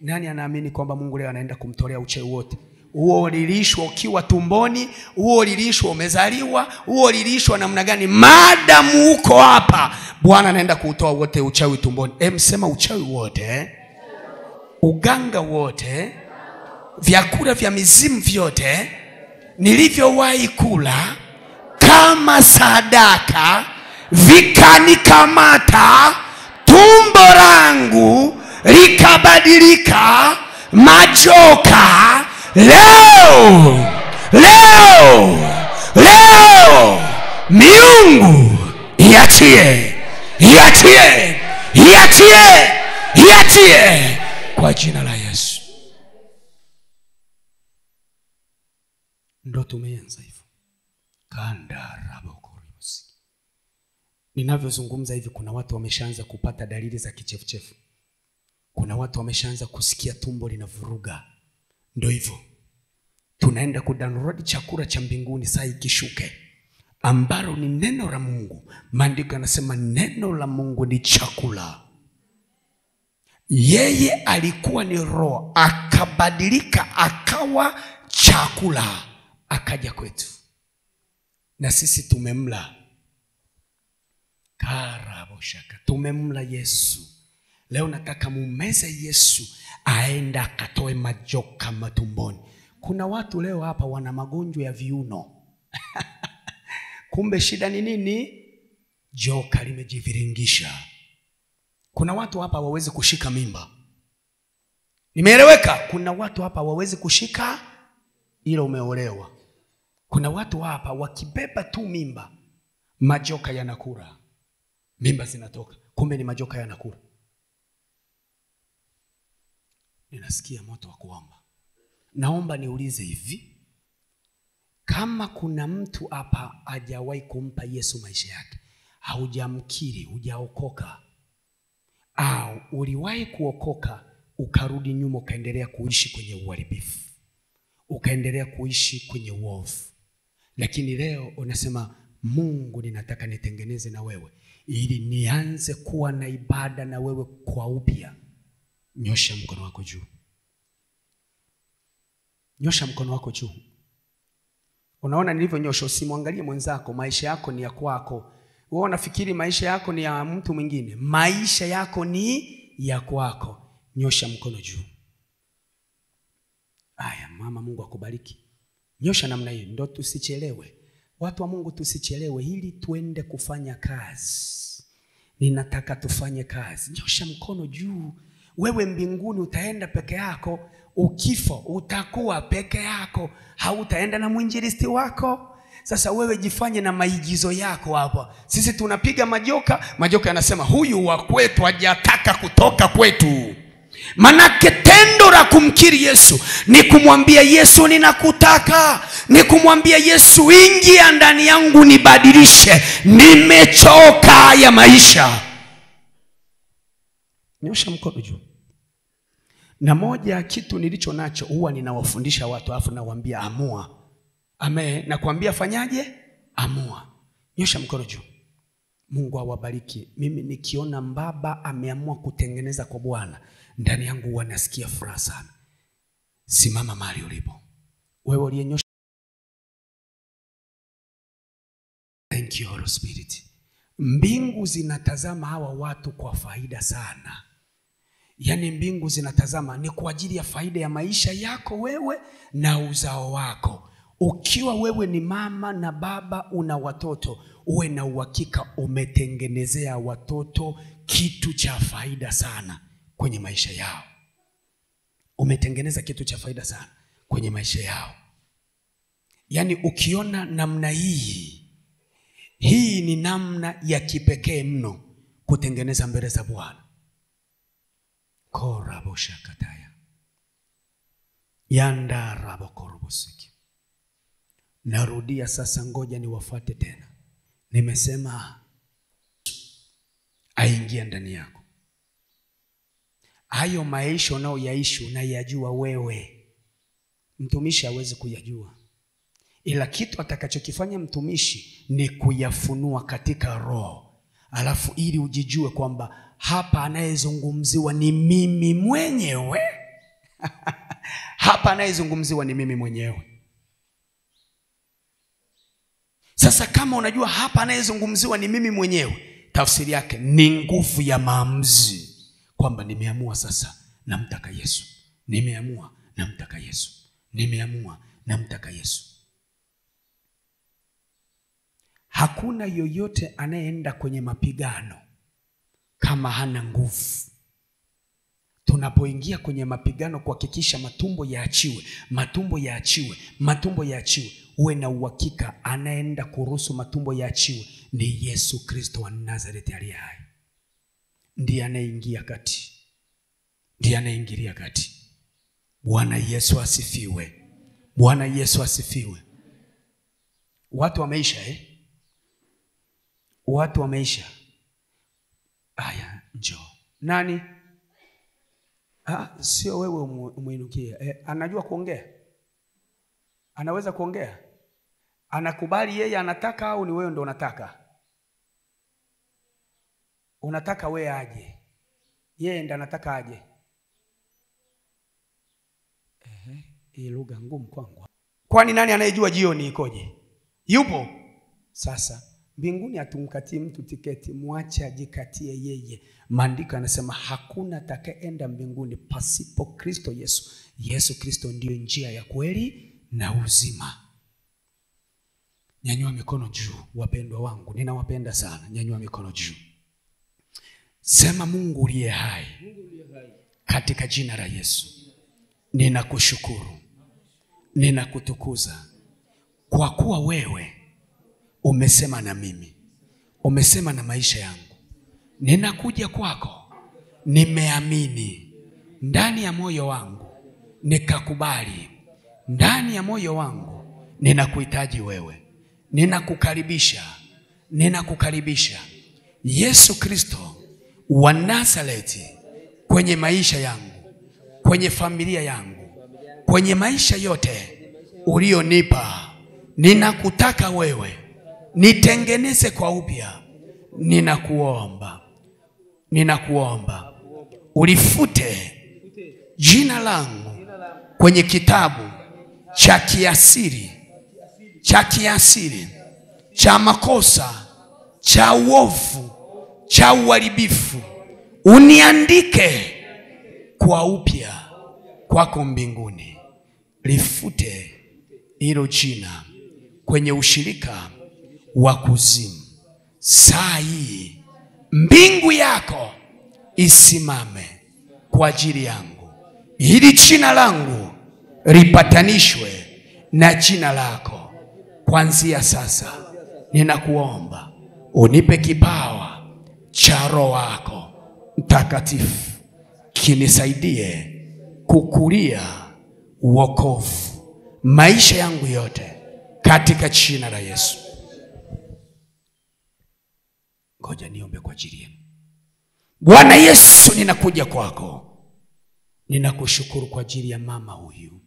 Nani anaamini kwamba Mungu leo anaenda kumtolea uchawi wote? Huo ulilishwa ukiwa tumboni, huo ulilishwa umezaliwa, huo ulilishwa namna gani, maadamu uko hapa, Bwana anaenda kuutoa wote uchawi tumboni. Msema uchawi wote, uganga wote, vyakula vya mizimu vyote nilivyowahi kula kama sadaka vikanikamata, tumbo langu likabadilika majoka. Leo miungu iachie kwa jina la Yesu. Ndo tumeanza hivyo. Ninavyozungumza hivi, kuna watu wameshaanza kupata dalili za kichefuchefu. Kuna watu wameshaanza kusikia tumbo linavuruga. Ndio hivyo. Tunaenda kudownload chakula cha mbinguni saa ikishuke, ambalo ni neno la Mungu. Maandiko yanasema neno la Mungu ni chakula. Yeye alikuwa ni roho, akabadilika akawa chakula, akaja kwetu, na sisi tumemla. Karaboshaka, tumemla Yesu. Leo nataka mumeze Yesu, aenda akatoe majoka matumboni. Kuna watu leo hapa wana magonjwa ya viuno. Kumbe shida ni nini? Joka limejiviringisha. Kuna watu hapa hawawezi kushika mimba. Nimeeleweka? Kuna watu hapa hawawezi kushika, ila umeolewa. Kuna watu hapa wakibeba tu mimba, majoka yanakula, mimba zinatoka. Kumbe ni majoka yanakula. Ninasikia moto wa kuomba. Naomba niulize hivi, kama kuna mtu hapa hajawahi kumpa Yesu maisha yake, haujamkiri, hujaokoka, au uliwahi kuokoka ukarudi nyuma ukaendelea kuishi kwenye uharibifu, ukaendelea kuishi kwenye uovu, lakini leo unasema Mungu, ninataka nitengeneze na wewe ili nianze kuwa na ibada na wewe kwa upya. Nyosha mkono wako juu. Nyosha mkono wako juu. Unaona nilivyonyosha? Usimwangalie mwenzako. Maisha yako ni ya kwako. Wewe unafikiri maisha yako ni ya mtu mwingine. Maisha yako ni ya kwako. Nyosha mkono juu. Aya, mama, Mungu akubariki. Nyosha namna hiyo, ndio tusichelewe. Watu wa Mungu, tusichelewe ili tuende kufanya kazi. Ninataka tufanye kazi. Nyosha mkono juu. Wewe mbinguni utaenda peke yako. Ukifa utakuwa peke yako, hautaenda na mwinjilisti wako. Sasa wewe jifanye na maigizo yako hapa. Sisi tunapiga majoka, majoka yanasema huyu wa kwetu hajataka kutoka kwetu. Manake tendo la kumkiri Yesu ni kumwambia Yesu, ninakutaka. Ni kumwambia Yesu, ingia ndani yangu nibadilishe, nimechoka ya maisha. Nyosha mkono juu. Na moja kitu nilicho nacho, huwa ninawafundisha watu afu nawaambia amua. Amen. Na kuambia fanyaje? Amua. Nyosha mkono juu. Mungu awabariki. Mimi nikiona mbaba ameamua kutengeneza kwa Bwana, ndani yangu huwa nasikia furaha sana. Simama mahali ulipo. Wewe uliyenyosha. Thank you Holy Spirit. Mbingu zinatazama hawa watu kwa faida sana. Yaani mbingu zinatazama ni kwa ajili ya faida ya maisha yako wewe na uzao wako. Ukiwa wewe ni mama na baba una watoto, uwe na uhakika umetengenezea watoto kitu cha faida sana kwenye maisha yao. Umetengeneza kitu cha faida sana kwenye maisha yao. Yaani ukiona namna hii ni namna ya kipekee mno kutengeneza mbele za Bwana. Korabosha kataya. Yanda rabo korobosiki. Narudia sasa, ngoja niwafuate tena. Nimesema aingia ndani yako. Hayo maisha unayoyaishi unayajua wewe. Mtumishi hawezi kuyajua. Ila kitu atakachokifanya mtumishi ni kuyafunua katika roho. Alafu ili ujijue kwamba hapa anayezungumziwa ni mimi mwenyewe. Hapa anayezungumziwa ni mimi mwenyewe. Sasa kama unajua hapa anayezungumziwa ni mimi mwenyewe, tafsiri yake ni nguvu ya maamuzi, kwamba nimeamua sasa namtaka Yesu. Nimeamua namtaka Yesu. Nimeamua namtaka Yesu. Hakuna yoyote anayeenda kwenye mapigano kama hana nguvu. Tunapoingia kwenye mapigano kuhakikisha matumbo yaachiwe, matumbo yaachiwe, matumbo yaachiwe, uwe na uhakika anaenda kuruhusu matumbo yaachiwe ni Yesu Kristo wa Nazareti aliye hai. Ndiye anayeingia kati. Ndiye anayeingilia kati. Bwana Yesu asifiwe. Bwana Yesu asifiwe. Watu wameisha Watu wameisha. Aya, njoo. Nani? Sio wewe umuinukie. Anajua kuongea? Anaweza kuongea? Anakubali yeye anataka au ni wewe ndo unataka? Unataka wewe aje. Yeye ndo anataka aje. Hii lugha ngumu kwangu. Kwani nani anayejua jioni ikoje? Yupo? Sasa mbinguni hatumkatii mtu tiketi, muache ajikatie yeye. Maandiko yanasema hakuna atakayeenda mbinguni pasipo Kristo Yesu. Yesu Kristo ndiyo njia ya kweli na uzima. Nyanyua mikono juu, wapendwa wangu. Ninawapenda sana. Nyanyua mikono juu. Sema, Mungu uliye hai, katika jina la Yesu, ninakushukuru, ninakutukuza kwa kuwa wewe umesema na mimi, umesema na maisha yangu. Ninakuja kwako, nimeamini ndani ya moyo wangu, nikakubali ndani ya moyo wangu, ninakuhitaji wewe. Ninakukaribisha Yesu Kristo wa Nazareti kwenye maisha yangu, kwenye familia yangu, kwenye maisha yote ulionipa. Ninakutaka wewe, nitengeneze kwa upya. Ninakuomba ulifute jina langu kwenye kitabu cha kiasiri, cha makosa, cha uovu, cha uharibifu. Uniandike kwa upya kwako mbinguni. Lifute hilo jina kwenye ushirika wa kuzimu. Saa hii mbingu yako isimame kwa ajili yangu, ili jina langu lipatanishwe na jina lako. Kuanzia sasa ninakuomba unipe kipawa cha Roho wako Mtakatifu kinisaidie kukulia wokovu maisha yangu yote, katika jina la Yesu. Ngoja niombe kwa ajili yenu. Bwana Yesu, ninakuja kwako. Ninakushukuru kwa ajili ya mama huyu.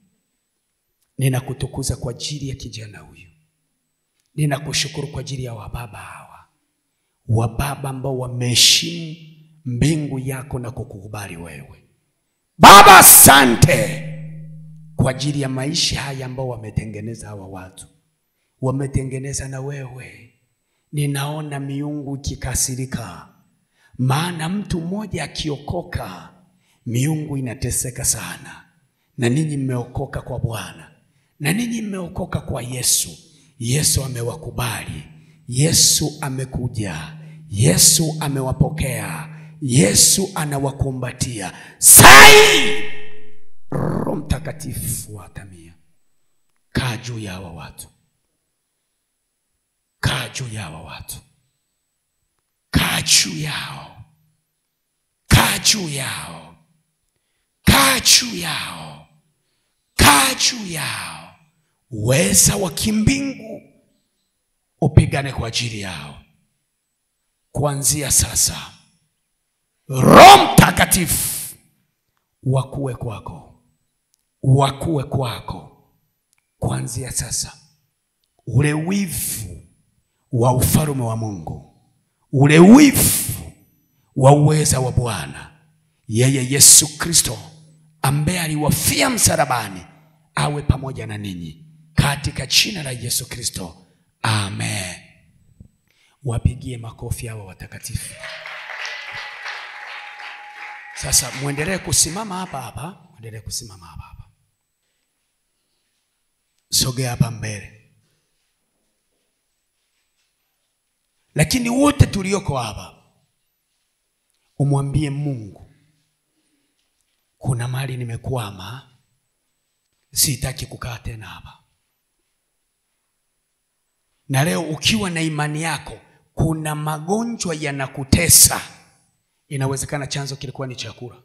Ninakutukuza kwa ajili ya kijana huyu. Ninakushukuru kwa ajili ya wababa hawa, wababa ambao wameheshimu mbingu yako na kukukubali wewe. Baba, asante kwa ajili ya maisha haya ambao wametengeneza hawa watu. Wametengeneza na wewe. Ninaona miungu ikikasirika, maana mtu mmoja akiokoka miungu inateseka sana. Na ninyi mmeokoka kwa Bwana, na ninyi mmeokoka kwa Yesu. Yesu amewakubali, Yesu amekuja, Yesu amewapokea, Yesu anawakumbatia. Sai Roho Mtakatifu atamia. Kaa juu ya hawa watu. Kaa juu ya hawa watu. Kaa juu yao. Kaa juu yao. Kaa juu yao. Kaa juu yao. Uweza wa kimbingu upigane kwa ajili yao. Kuanzia sasa Roho Mtakatifu wakue kwako. Wakue kwako. Kuanzia sasa ule wivu wa ufalme wa Mungu, ule wivu wa uweza wa Bwana, yeye Yesu Kristo ambaye aliwafia msalabani awe pamoja na ninyi katika jina la Yesu Kristo. Amen. Wapigie makofi hawa watakatifu. Sasa muendelee kusimama hapa. Muendelee kusimama hapa. Sogea hapa mbele. Lakini wote tulioko hapa, umwambie Mungu, kuna mahali nimekwama, sitaki kukaa tena hapa. Na leo ukiwa na imani yako, kuna magonjwa yanakutesa, inawezekana chanzo kilikuwa ni chakula.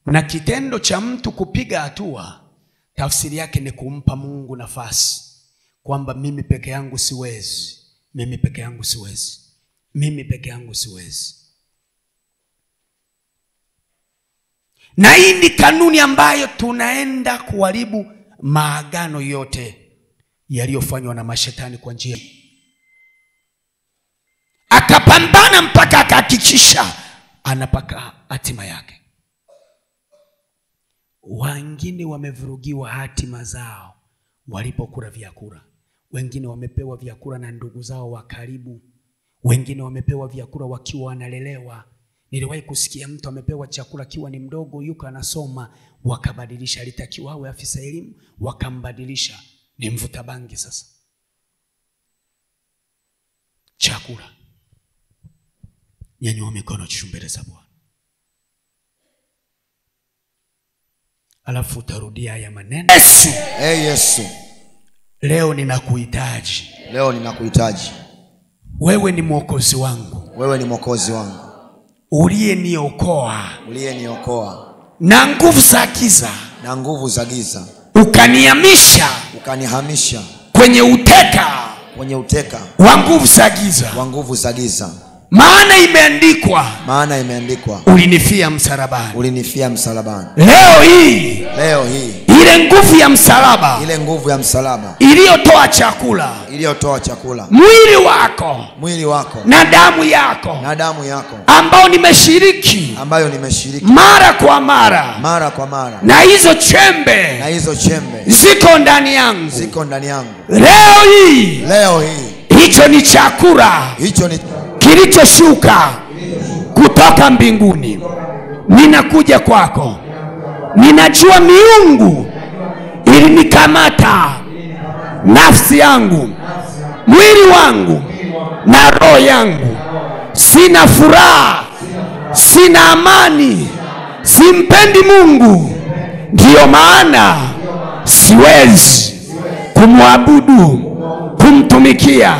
Na kitendo cha mtu kupiga hatua, tafsiri yake ni kumpa Mungu nafasi kwamba mimi peke yangu siwezi, mimi peke yangu siwezi, mimi peke yangu siwezi. Na hii ni kanuni ambayo tunaenda kuharibu maagano yote yaliyofanywa na mashetani kwa njia. Akapambana mpaka akahakikisha anapaka hatima yake. Wengine wamevurugiwa hatima zao walipokula vyakula. Wengine wamepewa vyakula na ndugu zao wa karibu. Wengine wamepewa vyakula wakiwa wanalelewa. Niliwahi kusikia mtu amepewa chakula kiwa ni mdogo, yuko anasoma, wakabadilisha. Alitakiwa awe afisa elimu, wakambadilisha ni mvuta bangi. Sasa chakula. Nyanyua mikono mbele za Bwana. Alafu utarudia haya maneno. Yesu, Yesu, leo ninakuhitaji. Leo ninakuhitaji. Wewe ni mwokozi wangu. Wewe ni mwokozi wangu. Uliyeniokoa. Uliyeniokoa na nguvu za giza. Na nguvu za giza. Ukanihamisha. Ukanihamisha kwenye uteka. Kwenye uteka wa nguvu za giza. Wa nguvu za giza. Maana imeandikwa. Maana imeandikwa. Ulinifia msalabani. Ulinifia msalabani. Leo hii. Leo hii. Ile nguvu ya msalaba. Ile nguvu ya msalaba. Iliyotoa chakula. Iliyotoa chakula. Mwili wako. Mwili wako. Na damu yako. Na damu yako. Ambayo nimeshiriki. Ambayo nimeshiriki. Mara kwa mara. Mara kwa mara. Na hizo chembe. Na hizo chembe. Ziko ndani yangu. Ziko ndani yangu. Leo hii. Leo hii. Hicho ni chakula. Hicho ni kilichoshuka kutoka mbinguni. Ninakuja kwako. Ninajua miungu ilinikamata nafsi yangu, mwili wangu na roho yangu. Sina furaha, sina amani, simpendi Mungu. Ndiyo maana siwezi kumwabudu, kumtumikia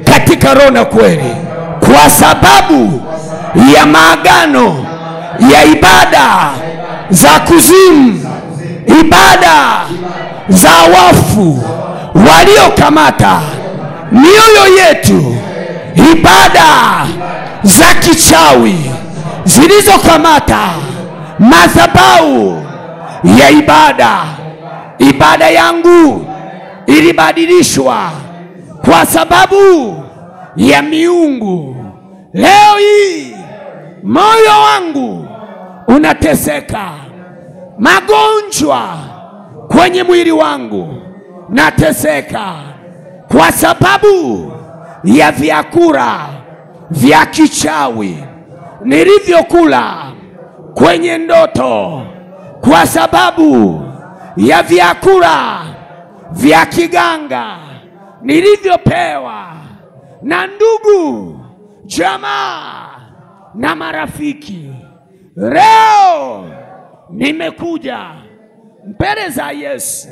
katika roho na kweli, kwa sababu ya maagano ya ibada za kuzimu, ibada za wafu waliokamata mioyo yetu, ibada za kichawi zilizokamata madhabahu ya ibada. Ibada yangu ilibadilishwa kwa sababu ya miungu. Leo hii moyo wangu unateseka, magonjwa kwenye mwili wangu nateseka kwa sababu ya vyakula vya kichawi nilivyokula kwenye ndoto, kwa sababu ya vyakula vya kiganga nilivyopewa na ndugu, jamaa na marafiki. Leo nimekuja mbele za Yesu.